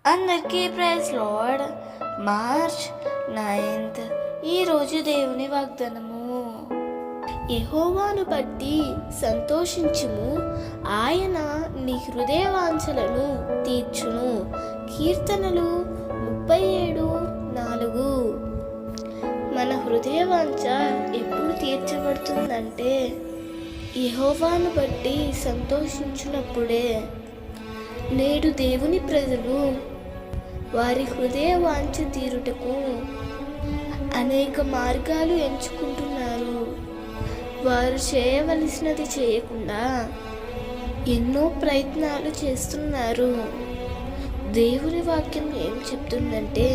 అందరికీ praise lord. March 9th ఈరోజు దేవుని వాగ్దానము. యెహోవాను బట్టి సంతోషించుము, ఆయన నీ హృదయవాంఛలను తీర్చును. కీర్తనలు 37:4. మన హృదయవాంఛ ఎప్పుడు తీర్చబడుతుందంటే యెహోవాను బట్టి సంతోషించినప్పుడే. నేడు దేవుని ప్రజలు వారి హృదయ వాంఛ తీరుటకు అనేక మార్గాలు ఎంచుకుంటున్నారు. వారు చేయవలసినది చేయకుండా ఎన్నో ప్రయత్నాలు చేస్తున్నారు. దేవుని వాక్యం ఏం చెప్తుందంటే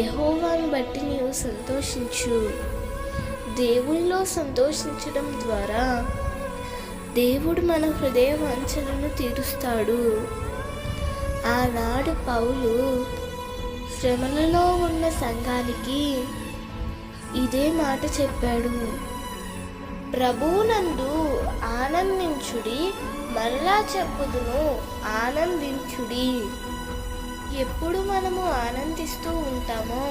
యెహోవాను బట్టి నీవు సంతోషించు. దేవునిలో సంతోషించడం ద్వారా దేవుడు మన హృదయ వాంఛలను తీరుస్తాడు. ఆనాడు పౌలు శ్రమలలో ఉన్న సంఘానికి ఇదే మాట చెప్పాడు. ప్రభువునందు ఆనందించుడి, మరలా చెప్పుదును ఆనందించుడి. ఎప్పుడు మనము ఆనందిస్తూ ఉంటామో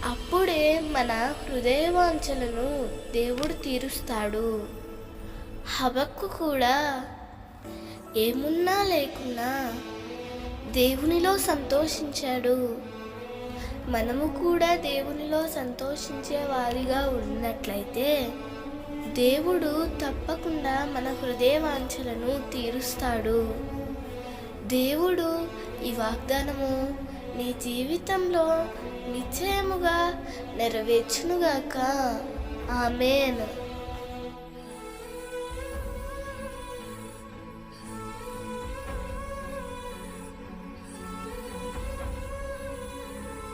అప్పుడే మన హృదయ వాంఛలను దేవుడు తీరుస్తాడు. హబక్కు కూడా ఏమున్నా లేకున్నా దేవునిలో సంతోషించాడు. మనము కూడా దేవునిలో సంతోషించే వారిగా ఉన్నట్లయితే దేవుడు తప్పకుండా మన హృదయ వాంఛలను తీరుస్తాడు. దేవుడు ఈ వాగ్దానము నీ జీవితంలో నిశ్చయముగా నెరవేర్చునుగాక. ఆమేన్.